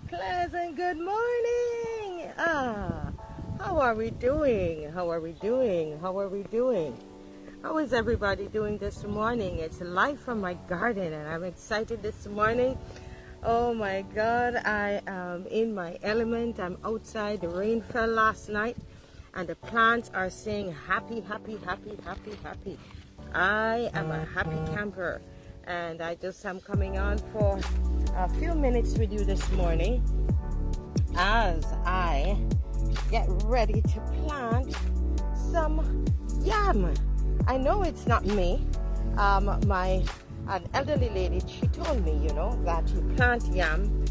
Pleasant good morning. How are we doing? How are we doing? How are we doing? How is everybody doing this morning? It's live from my garden and I'm excited this morning. Oh my God, I am in my element. I'm outside. The rain fell last night and the plants are saying happy, happy, happy, happy, happy. I am a happy camper and I just am coming on for a few minutes with you this morning as I get ready to plant some yam. I know it's not me. An elderly lady, she told me, that you plant yam,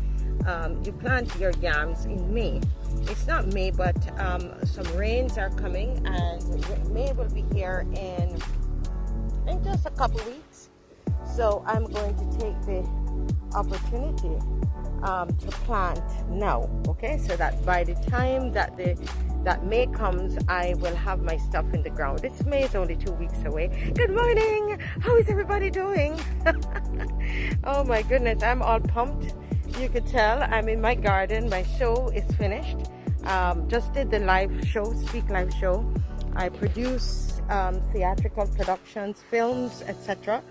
you plant your yams in May. It's not May, but some rains are coming, and May will be here in just a couple weeks. So I'm going to take the opportunity to plant now. Okay, so that by the time that May comes, I will have my stuff in the ground. It's May is only 2 weeks away. Good morning. How is everybody doing? Oh my goodness, I'm all pumped. You could tell I'm in my garden. My show is finished. Just did the live show, Speak Live show. I produce theatrical productions, films, etc.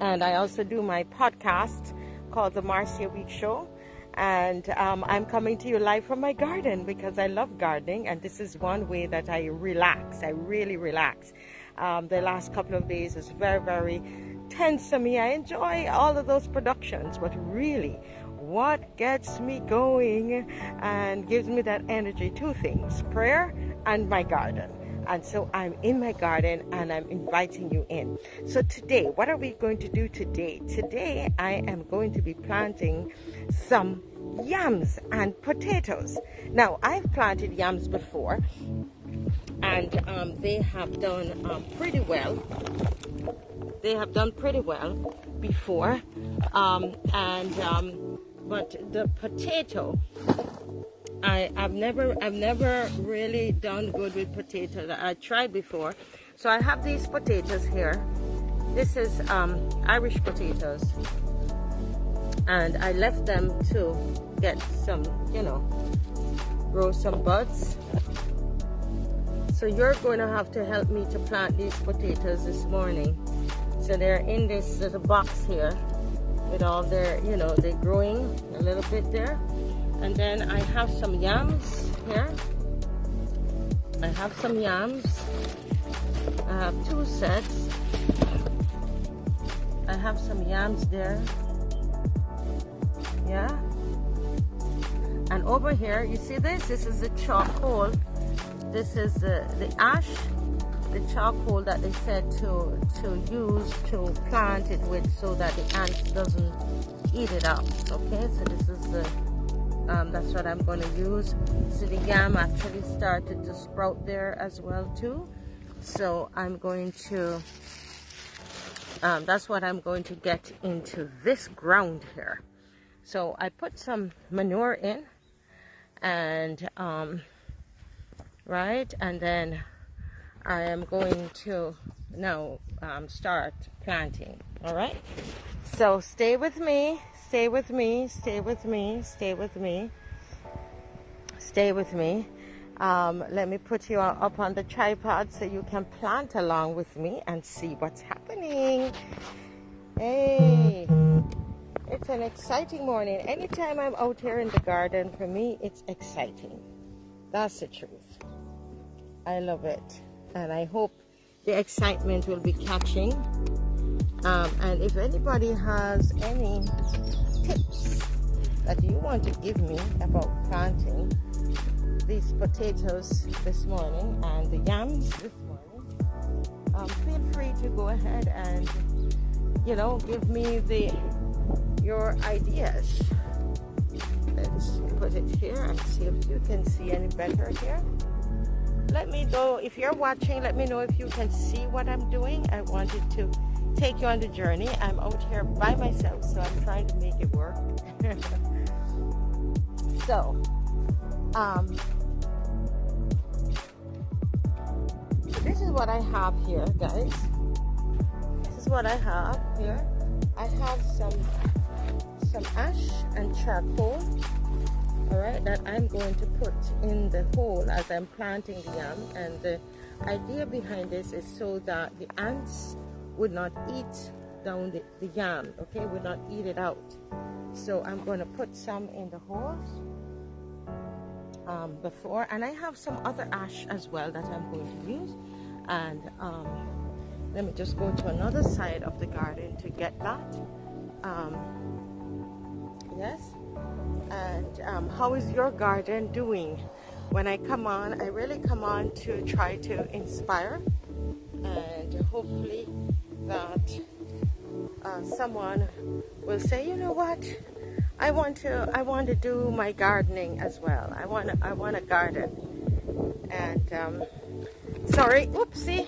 And I also do my podcast called The Marcia Week Show. And I'm coming to you live from my garden because I love gardening. And this is one way that I relax. I really relax. The last couple of days was very, very tense for me. I enjoy all of those productions. But really, what gets me going and gives me that energy? Two things: prayer and my garden. And so I'm in my garden and I'm inviting you in. So today, what are we going to do today? Today, I am going to be planting some yams and potatoes. Now, I've planted yams before and they have done pretty well. They have done pretty well before. But the potato, I've never really done good with potatoes. I tried before. So I have these potatoes here. This is Irish potatoes. And I left them to get some, grow some buds. So you're going to have to help me to plant these potatoes this morning. So they're in this little box here with all their, they're growing a little bit there. And then I have some yams here. I have some yams. I have 2 sets. I have some yams there. Yeah. And over here, you see this? This is the charcoal. This is the ash, the charcoal that they said to use to plant it with so that the ants doesn't eat it up. Okay, so this is the that's what I'm going to use. So the yam actually started to sprout there as well too. So I'm going to, that's what I'm going to get into this ground here. So I put some manure in and, right, and then I am going to now start planting, all right? So stay with me. Stay with me, stay with me, stay with me, stay with me. Let me put you up on the tripod so you can plant along with me and see what's happening. Hey, it's an exciting morning. Anytime I'm out here in the garden, for me, it's exciting. That's the truth. I love it. And I hope the excitement will be catching. And if anybody has any tips that you want to give me about planting these potatoes this morning and the yams this morning, feel free to go ahead and give me your ideas. Let's put it here and see if you can see any better here. Let me know if you're watching. Let me know if you can see what I'm doing. I wanted to take you on the journey. I'm out here by myself, so I'm trying to make it work. So, this is what I have here, guys. This is what I have here. I have some ash and charcoal, all right, that I'm going to put in the hole as I'm planting the yam. And the idea behind this is so that the ants would not eat down the yam, okay, would not eat it out. So I'm going to put some in the holes before, and I have some other ash as well that I'm going to use. And let me just go to another side of the garden to get that. Yes. And how is your garden doing? When I come on, I really come on to try to inspire, and hopefully that someone will say, you know what, I want to do my gardening as well. I want a garden. And sorry, oopsie.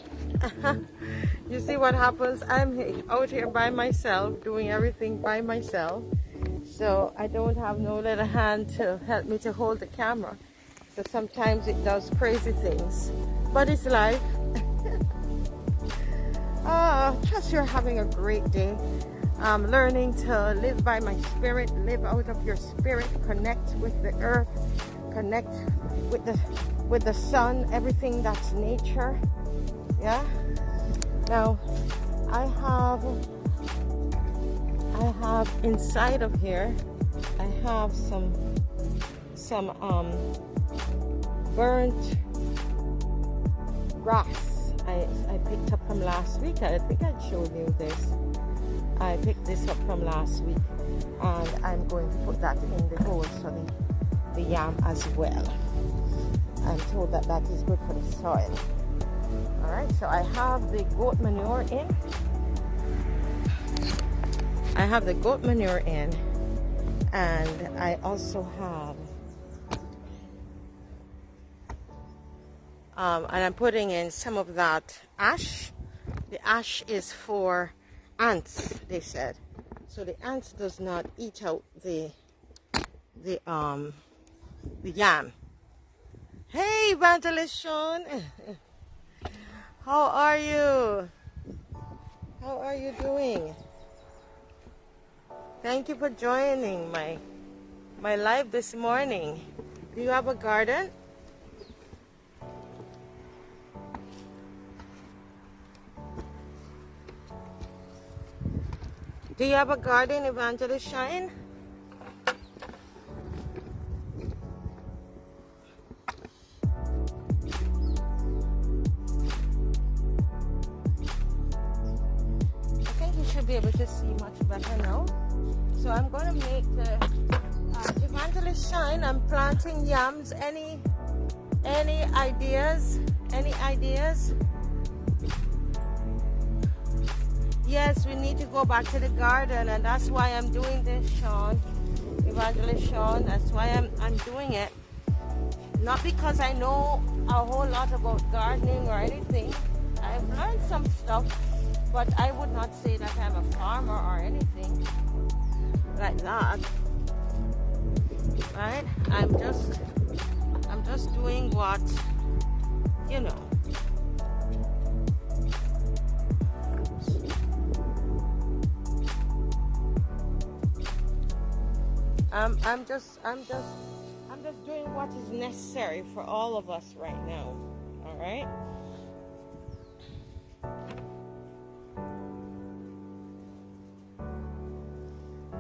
You see what happens? I'm out here by myself, doing everything by myself. So I don't have no little hand to help me to hold the camera. So sometimes it does crazy things. But it's life. Trust you're having a great day. Learning to live by my spirit, live out of your spirit, connect with the earth, connect with the sun, everything that's nature. Yeah. Now I have inside of here, I have some burnt grass I picked up from last week. I think I showed you this. I picked this up from last week, and I'm going to put that in the hole for the yam as well. I'm told that that is good for the soil. All right, so I have the goat manure in. I have the goat manure in, and I also have and I'm putting in some of that ash. The ash is for ants, they said, so the ants does not eat out the yam. Hey, Evangelist Sean. How are you? How are you doing? Thank you for joining my live this morning. Do you have a garden? Do you have a garden, Evangelist Shine? I think you should be able to see much better now. So I'm going to make the Evangelist Shine. I'm planting yams. Any ideas? Any ideas? Yes, we need to go back to the garden, and that's why I'm doing this, Sean. Evangelist Sean, that's why I'm doing it. Not because I know a whole lot about gardening or anything. I've learned some stuff, but I would not say that I'm a farmer or anything like that. Right? I'm just doing what, you know. I'm just doing what is necessary for all of us right now. All right.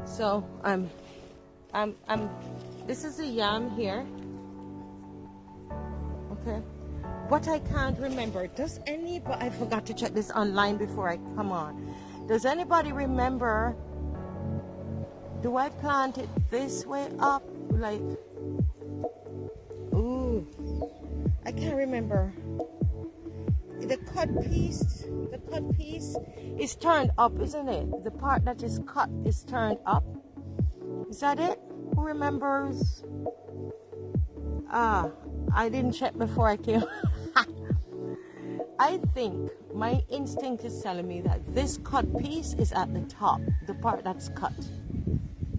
So this is a yam here. Okay. What I can't remember, does anybody, I forgot to check this online before I come on. Does anybody remember, do I plant it this way up? Like, ooh, I can't remember. The cut piece is turned up, isn't it? The part that is cut is turned up. Is that it? Who remembers? I didn't check before I came. I think my instinct is telling me that this cut piece is at the top, the part that's cut.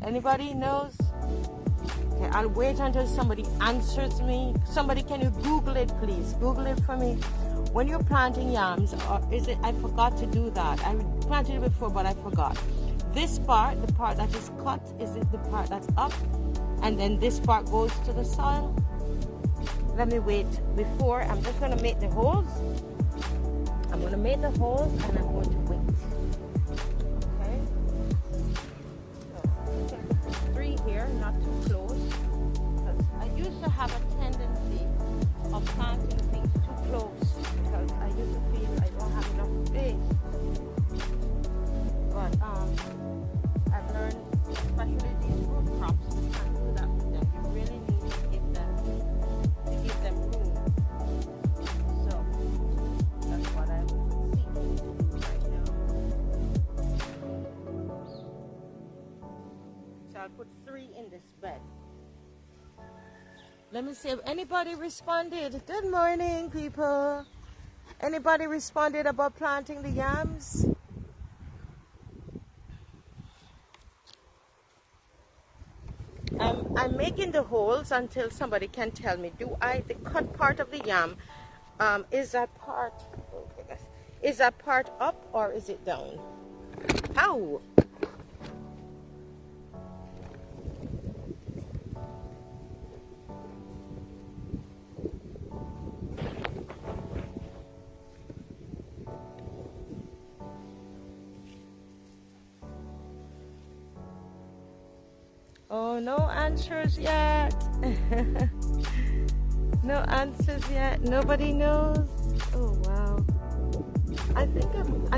Anybody knows? Okay, I'll wait until somebody answers me. Somebody, can you Google it, please? Google it for me. When you're planting yams, or is it, I forgot to do that. I planted it before, but I forgot. this part, the part that is cut, is it the part that's up, and then this part goes to the soil. Let me wait before. I'm just going to make the holes. I'm going to make the holes and I'm going to wait. Okay. So, put 3 here, not too close. Because I used to have a tendency of planting things too close because I used to feel I don't have enough space. But I've learned, especially these root crops, you can't do that with them. You really need to give them room. So that's what I was seeking to do right now. So I'll put 3 in this bed. Let me see if anybody responded. Good morning, people. Anybody responded about planting the yams? I'm making the holes until somebody can tell me, the cut part of the yam, is that part up or is it down? How? Oh, no answers yet. No answers yet. Nobody knows. Oh wow. I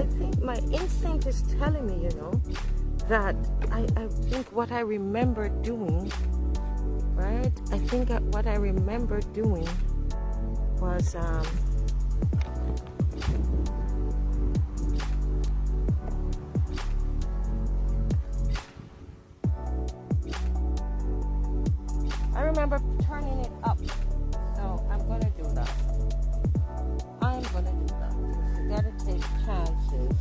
think my instinct is telling me, that I think what I remember doing, right? I think what I remember doing was I remember turning it up. So I'm gonna do that. You gotta take chances.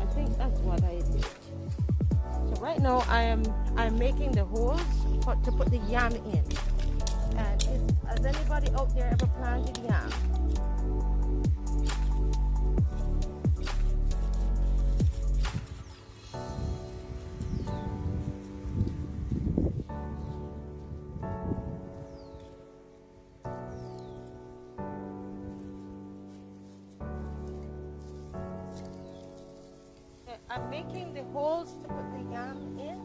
I think that's what I did. So right now I'm making the holes to put the yam in. And has anybody out there ever planted yam? I'm making the holes to put the yam in.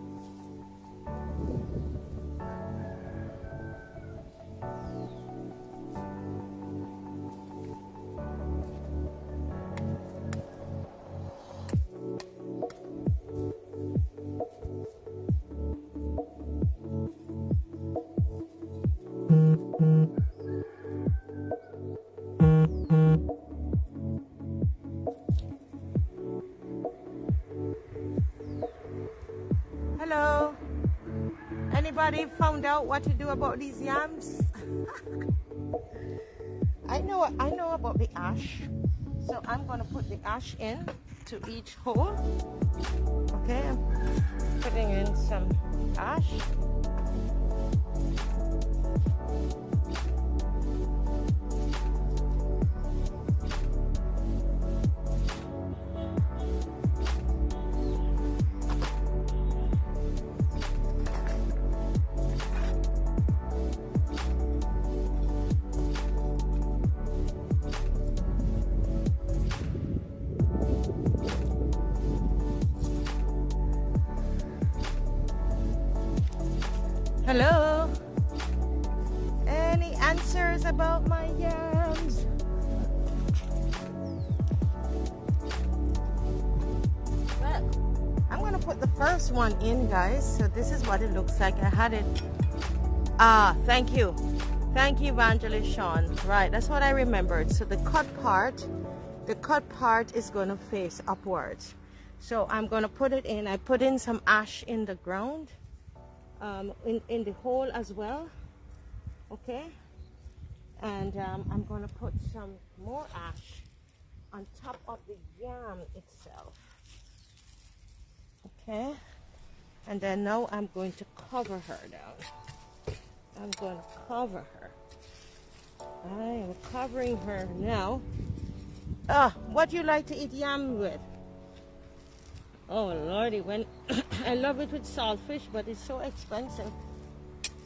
Hello. Anybody found out what to do about these yams? I know about the ash. So I'm gonna put the ash in to each hole. Okay, I'm putting in some ash. Hello? Any answers about my yams? Well, I'm going to put the first one in, guys. So this is what it looks like. I had it. Thank you. Thank you, Evangelist Sean. Right, that's what I remembered. So the cut part is going to face upwards. So I'm going to put it in. I put in some ash in the ground. In the hole as well, okay, and I'm going to put some more ash on top of the yam itself, okay, and then now I'm going to cover her down. I'm going to cover her. I am covering her now. What do you like to eat yam with? Oh lordy, when I love it with saltfish, but it's so expensive.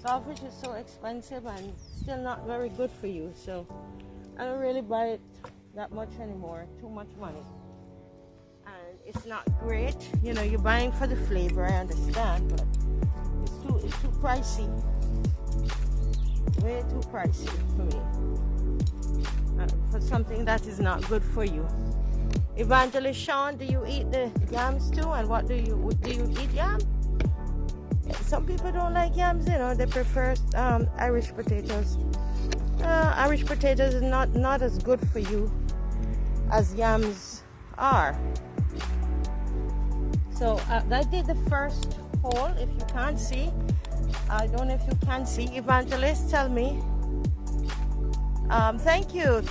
Saltfish is so expensive and still not very good for you, so I don't really buy it that much anymore. Too much money. And it's not great. You know, you're buying for the flavor, I understand, but it's too pricey. Way too pricey for me. For something that is not good for you. Evangelist Sean, do you eat the yams too? And what do you eat yam? Some people don't like yams, you know, they prefer Irish potatoes. Irish potatoes is not as good for you as yams are. So I did the first hole. If you can't see, I don't know if you can see. Evangelist, tell me. Thank you.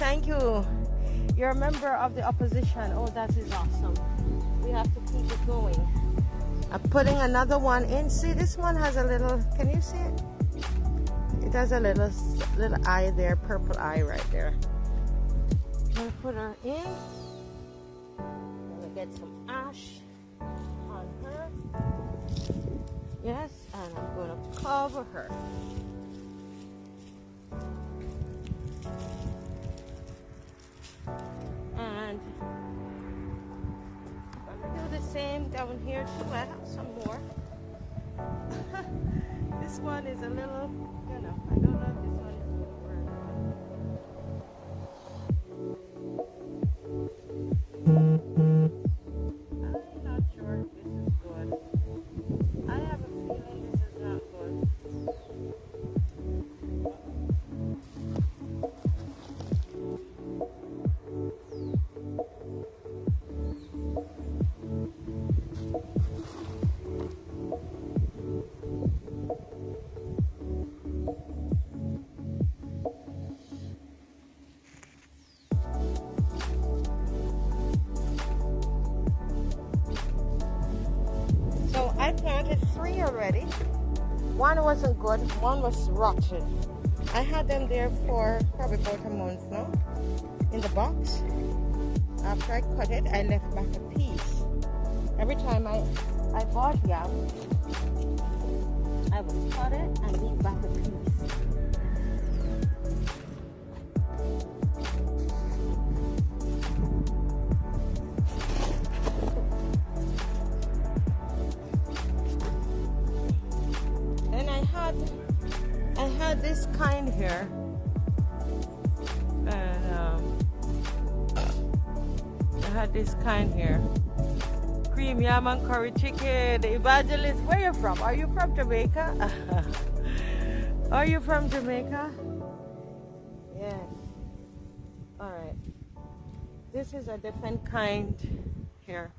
You're a member of the opposition. Oh, that is awesome. We have to keep it going. I'm putting another one in. See, this one has a little, can you see it? It has a little eye there, purple eye right there. I'm going to put her in. I'm going to get some ash on her. Yes, and I'm going to cover her. And I'm going to do the same down here too. I have some more. This one is a little, you know, I don't know if this one is going to work. I'm not sure if this is good. I have a feeling this is not good. I planted 3 already. One wasn't good, one was rotten. I had them there for probably about a month now in the box. After I cut it, I left back a piece. Every time I bought yam, I would cut it and leave back a piece. I had this kind here, and I had this kind here. Cream yam and curry chicken. Evangelist, where you from? Are you from Jamaica? Are you from Jamaica? Yes. All right. This is a different kind here.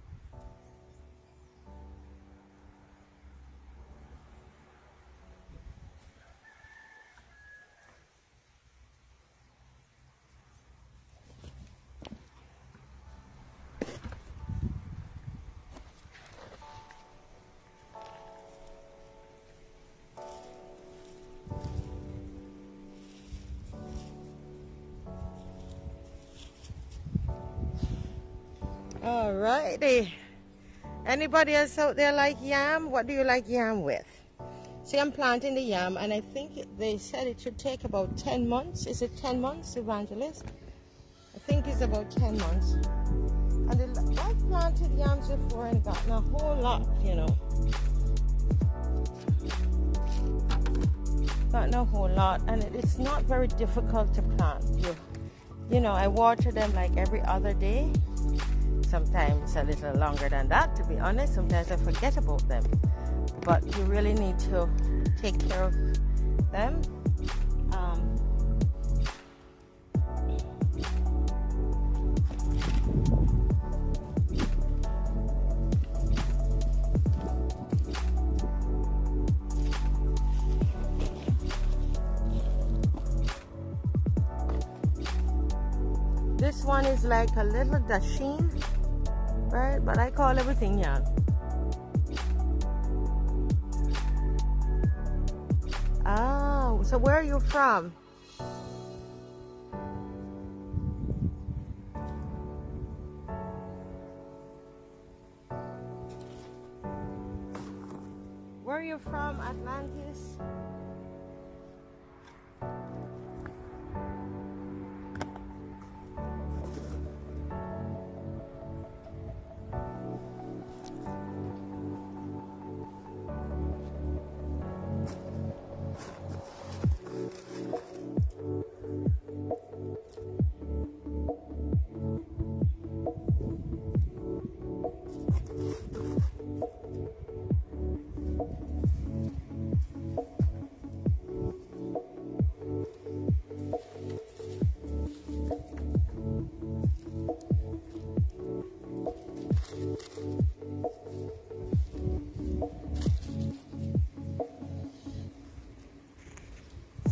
Alrighty. Anybody else out there like yam? What do you like yam with? See, I'm planting the yam, and I think they said it should take about 10 months. Is it 10 months, Evangelist? I think it's about 10 months. And I've planted yams before and gotten a whole lot, you know. Gotten a whole lot, and it's not very difficult to plant. You know, I water them like every other day. Sometimes a little longer than that, to be honest. Sometimes I forget about them. But you really need to take care of them. This one is like a little dasheen, right? But I call everything yam. Oh, so where are you from? you from, Atlantis?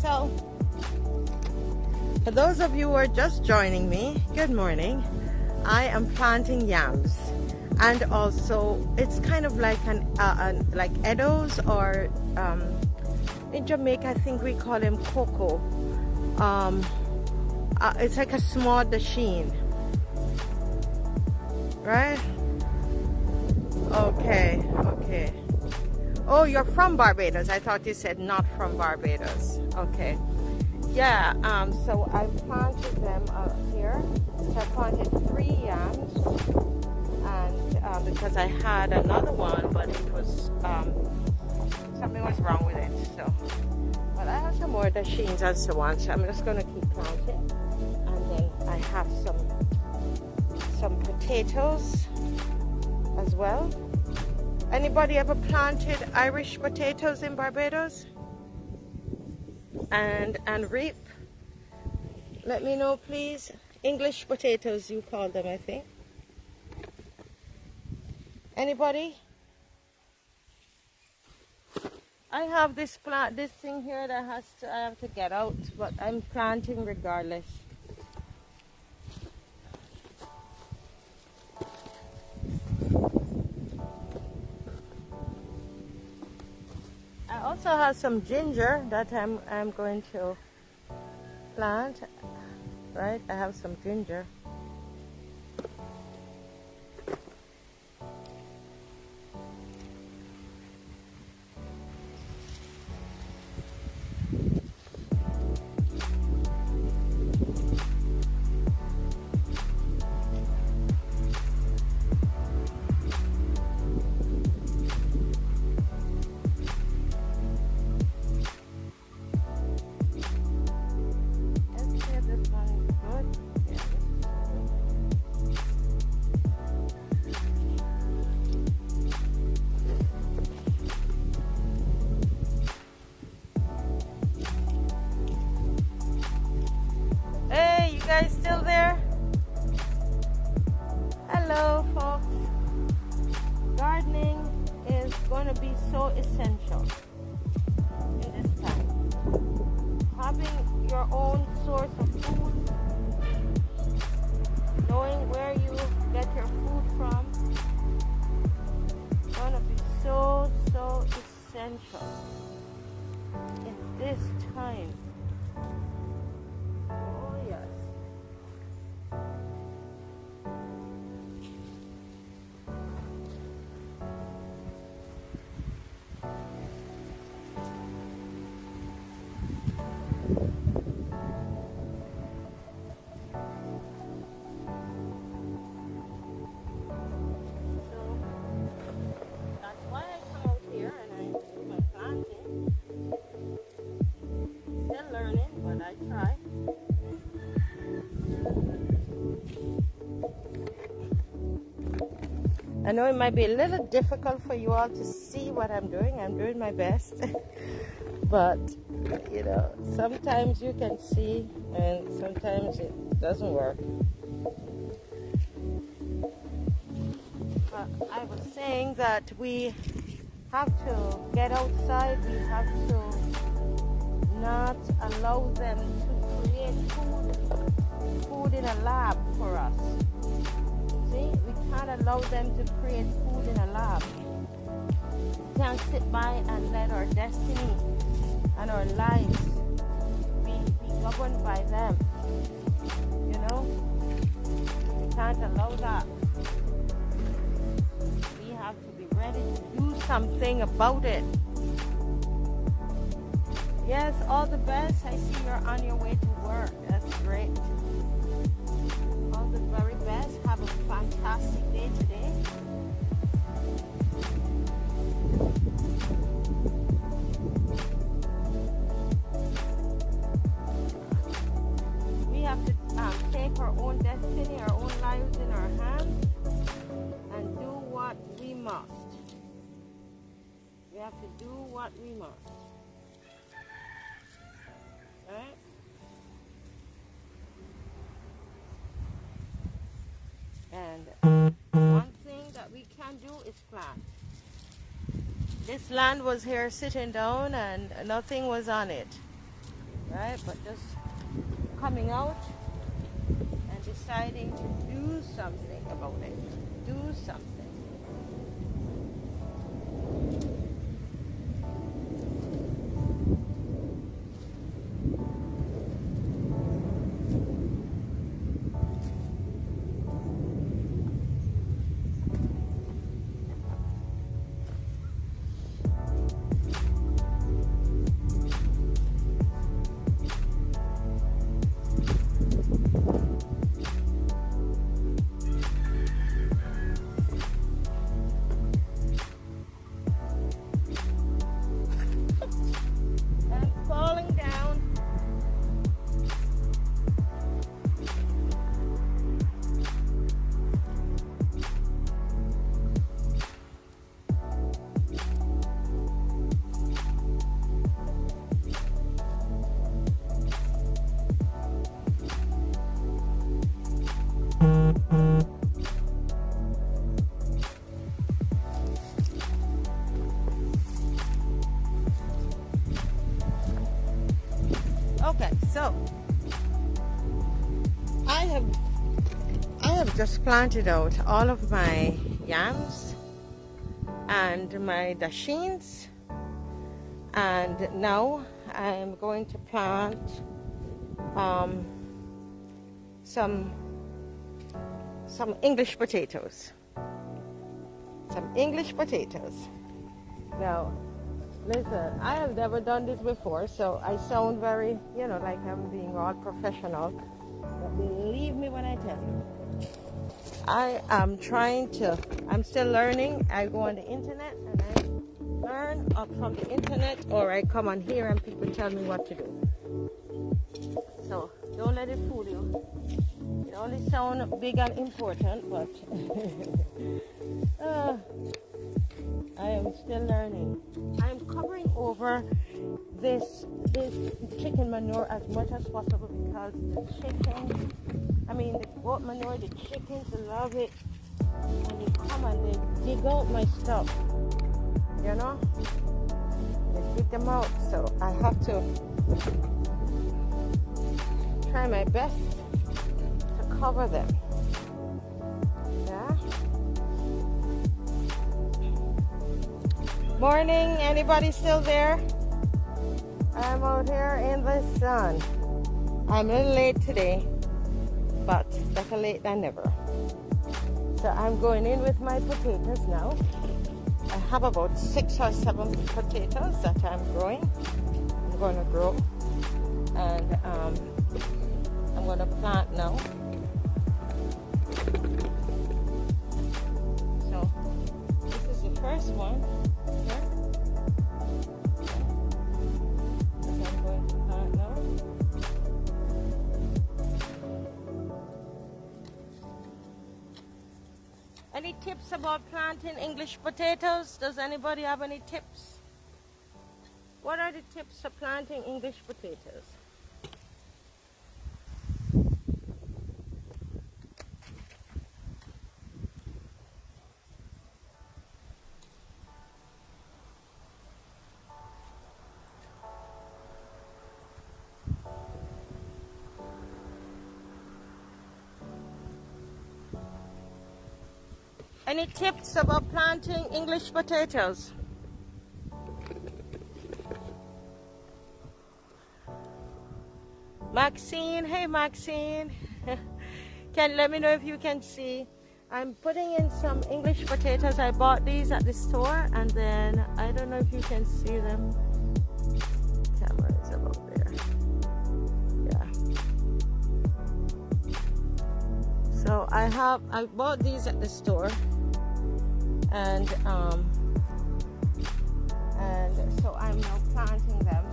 So, for those of you who are just joining me, good morning. I am planting yams, and also it's kind of like like edos, or in Jamaica I think we call them cocoa. It's like a small dasheen, right? Okay, okay. Oh, you're from Barbados. I thought you said not from Barbados. Okay. Yeah, so I planted them here. So I planted 3 yams, and because I had another one, but it was, something was wrong with it. So, but I have some more dasheens and so on, so I'm just going to keep planting. And then I have some potatoes as well. Anybody ever planted Irish potatoes in Barbados? And reap? Let me know, please. English potatoes, you call them, I think. Anybody? I have this thing here that I have to get out, but I'm planting regardless. I also have some ginger that I'm going to plant, right? I have some ginger. Guys still there? Hello folks. Gardening is going to be so essential in this time. Having your own source of food, knowing where you get your food from, is going to be so essential in this time. I know it might be a little difficult for you all to see what I'm doing. I'm doing my best. But, you know, sometimes you can see and sometimes it doesn't work. But I was saying that we have to get outside. We have to not allow them to create food in a lab for us. See, we can't allow them to create food in a lab. We can't sit by and let our destiny and our lives be governed by them. You know, we can't allow that. We have to be ready to do something about it. Yes, all the best. I see you're on your way to work. That's great. All the very best. Have a fantastic day today. We have to take our own destiny, our own lives in our hands, and do what we must. We have to do what we must. Right? And one thing that we can do is plant. This land was here sitting down and nothing was on it. Right? But just coming out and deciding to do something about it. Do something. Okay, so I have just planted out all of my yams and my dashins, and now I'm going to plant some English potatoes. Some English potatoes. Now, listen, I have never done this before, so I sound very, like I'm being all professional. But believe me when I tell you, I am I'm still learning. I go on the internet and I learn up from the internet, or I come on here and people tell me what to do. So don't let it fool you. It only sounds big and important, but I am still learning. I am covering over this chicken manure as much as possible because the goat manure, the chickens love it. And they come and they dig out my stuff. They dig them out. So I have to try my best to cover them. Yeah. Morning, anybody still there? I'm out here in the sun. I'm a little late today, but better late than never. So I'm going in with my potatoes now. I have about 6 or 7 potatoes that I'm growing. I'm going to grow, and I'm going to plant now. So this is the first one. Any tips about planting English potatoes? Does anybody have any tips? What are the tips for planting English potatoes? Any tips about planting English potatoes? Maxine, hey Maxine. Let me know if you can see. I'm putting in some English potatoes. I bought these at the store, and then I don't know if you can see them. Camera is about I bought these at the store, and so I'm now planting them.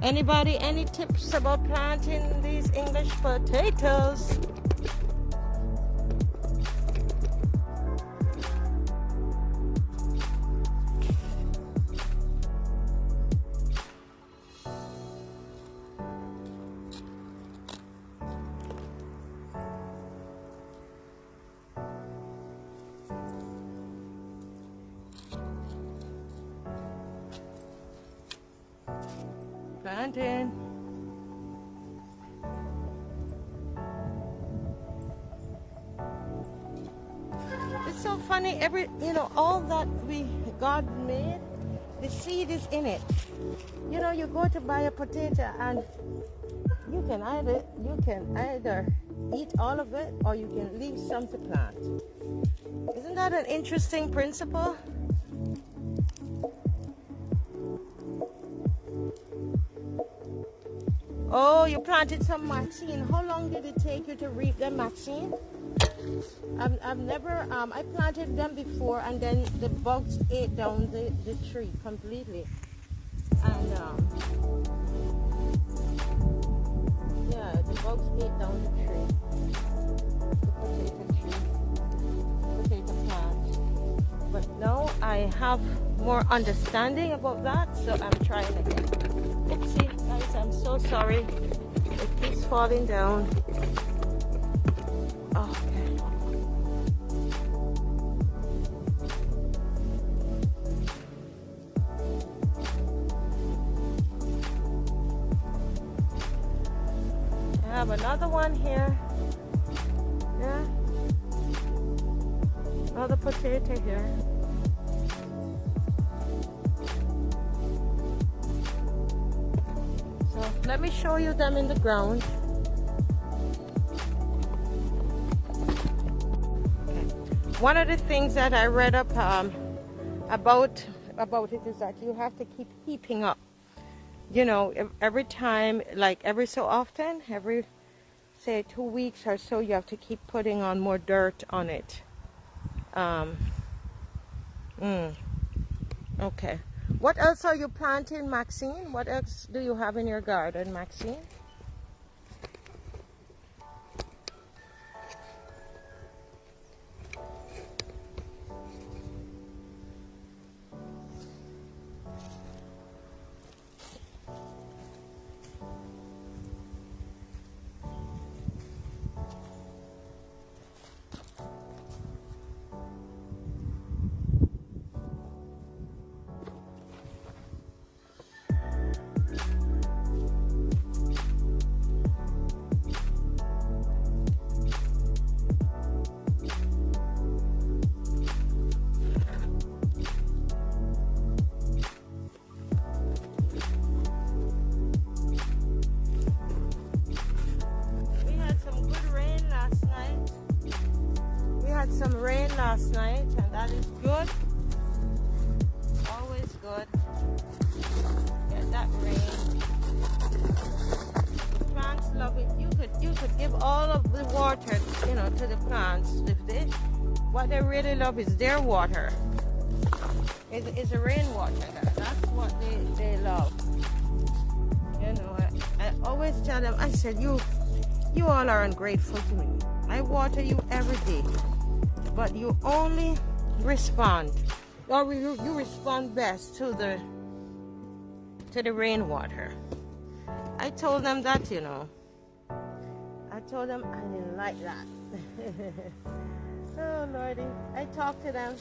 Anybody, any tips about planting these English potatoes? Planting. It's so funny, all that God made, the seed is in it. You go to buy a potato and you can either eat all of it or you can leave some to plant. Isn't that an interesting principle? Oh, you planted some Maxine. How long did it take you to reap them, Maxine? I've never, I planted them before, and then the bugs ate down the tree completely. And, yeah, the bugs ate down the tree. The potato plant. But now I have more understanding about that, so I'm trying again. Oopsie, guys, I'm so sorry. It keeps falling down. Okay. I have another one here. Yeah. Another potato here. Let me show you them in the ground. One of the things that I read up about it is that you have to keep heaping up. Every time, like every so often, every say 2 weeks or so, you have to keep putting on more dirt on it. Okay. What else are you planting, Maxine? What else do you have in your garden, Maxine? Some rain last night, and that is good. Always good. Get that rain. The plants love it. You could give all of the water, to the plants. What they really love is their water. It's a rainwater. That's what they love. I always tell them. I said, you all are ungrateful to me. I water you every day. But you only respond, or you respond best to the rainwater. I told them that, I told them I didn't like that. Oh Lordy, I talk to them,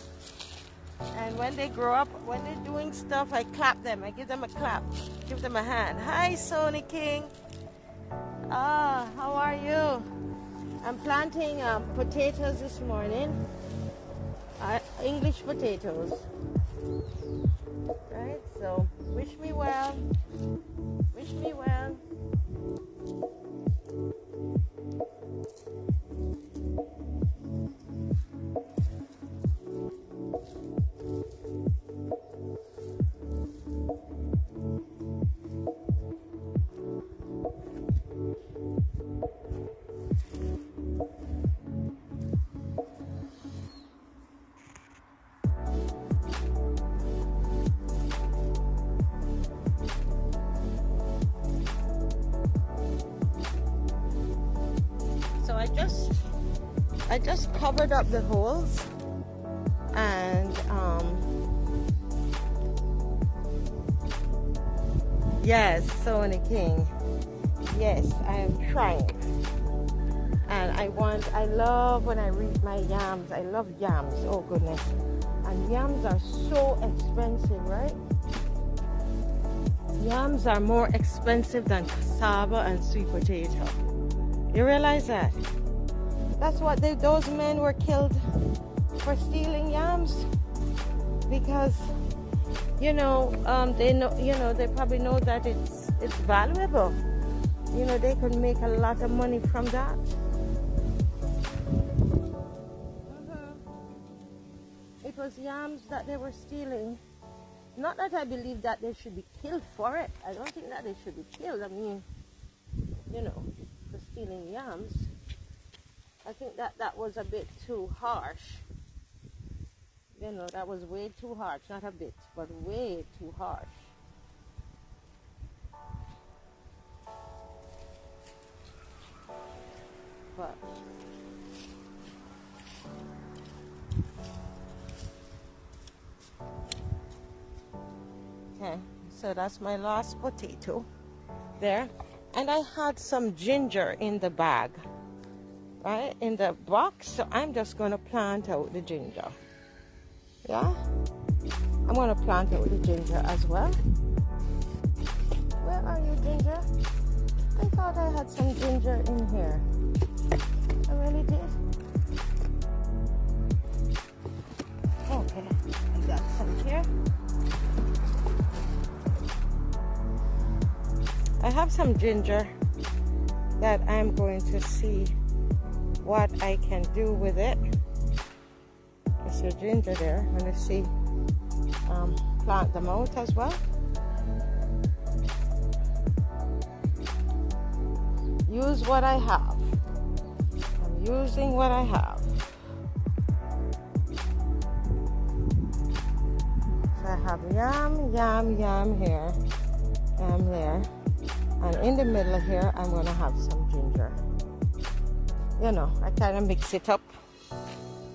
and when they grow up, when they're doing stuff, I clap them. I give them a clap, give them a hand. Hi, Sony King. How are you? I'm planting potatoes this morning, English potatoes, right? So wish me well, I just covered up the holes, and yes, Sony King, yes, I am trying. And I love when I read my yams. I love yams, oh goodness. And yams are so expensive, right? Yams are more expensive than cassava and sweet potato. You realize that? That's what those men were killed for, stealing yams. Because, they know, they probably know that it's valuable. They could make a lot of money from that. It was yams that they were stealing. Not that I believe that they should be killed for it. I don't think that they should be killed. I mean, for stealing yams. I think that was a bit too harsh. That was way too harsh. Not a bit, but way too harsh. But okay, so that's my last potato there. And I had some ginger in the bag, right, in the box. So I'm just going to plant out the ginger. Yeah, I'm going to plant out the ginger as well. Where are you, ginger? I thought I had some ginger in here. I really did. Okay, I got some here. I have some ginger that I'm going to see what I can do with it. There's your ginger there. I'm going to see, plant them out as well. Use what I have. I'm using what I have. So I have yam here, yam there. And in the middle here, I'm going to have some ginger. I kind of mix it up.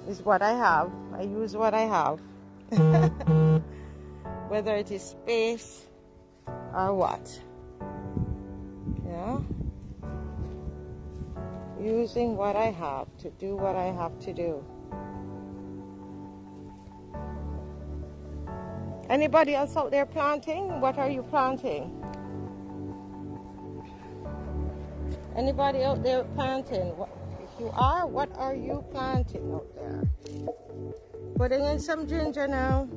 Is what I have. I use what I have. Whether it is space or what. Yeah. Using what I have to do what I have to do. Anybody else out there planting? What are you planting? Anybody out there planting? If you are, what are you planting out there? Putting in some ginger now.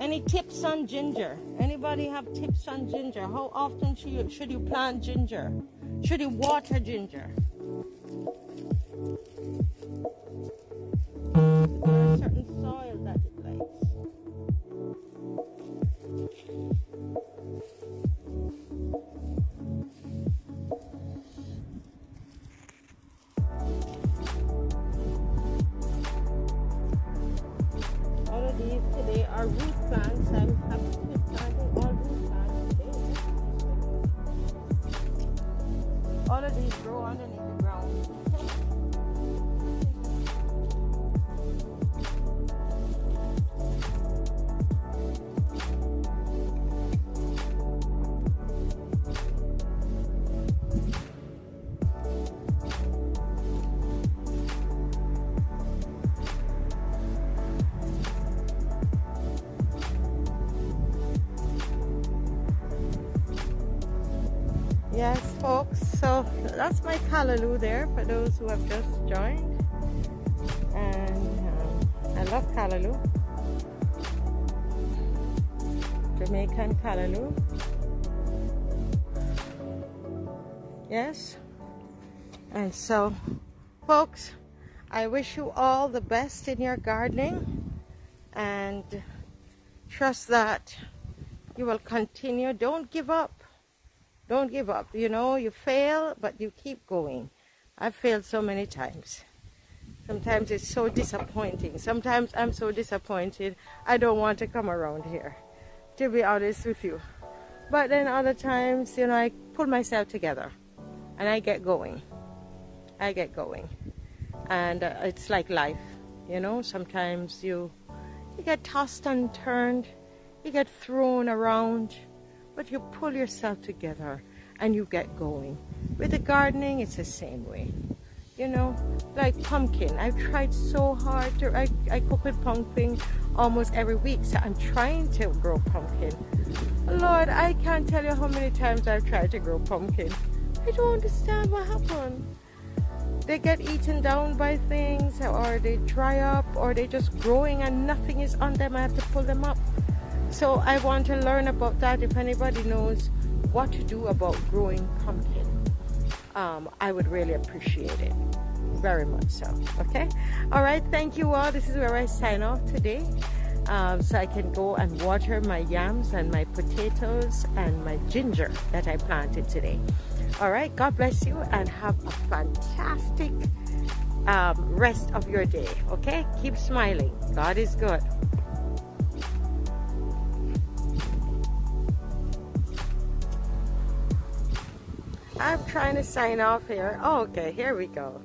Any tips on ginger? Anybody have tips on ginger? How often should you plant ginger? Should you water ginger? Is there a certain soil that it likes? All of these today are root plants. I'm happy to be planting all root plants today. All of these grow underneath the ground. Yes, folks, so that's my callaloo there for those who have just joined. And I love callaloo. Jamaican callaloo. Yes. And so, folks, I wish you all the best in your gardening and trust that you will continue. Don't give up. Don't give up. You fail, but you keep going. I've failed so many times. Sometimes it's so disappointing. Sometimes I'm so disappointed, I don't want to come around here, to be honest with you. But then other times, I pull myself together and I get going. And it's like life, you know. Sometimes you get tossed and turned, you get thrown around, but you pull yourself together and you get going. With the gardening, it's the same way, you know. Like pumpkin, I've tried so hard to, I cook with pumpkin almost every week, so I'm trying to grow pumpkin. Lord, I can't tell you how many times I've tried to grow pumpkin. I don't understand what happened. They get eaten down by things, or they dry up, or they're just growing and nothing is on them. I have to pull them up. So I want to learn about that. If anybody knows what to do about growing pumpkin, I would really appreciate it. Very much so. Okay? All right. Thank you all. This is where I sign off today. So I can go and water my yams and my potatoes and my ginger that I planted today. All right. God bless you and have a fantastic rest of your day. Okay? Keep smiling. God is good. I'm trying to sign off here. Oh, okay, here we go.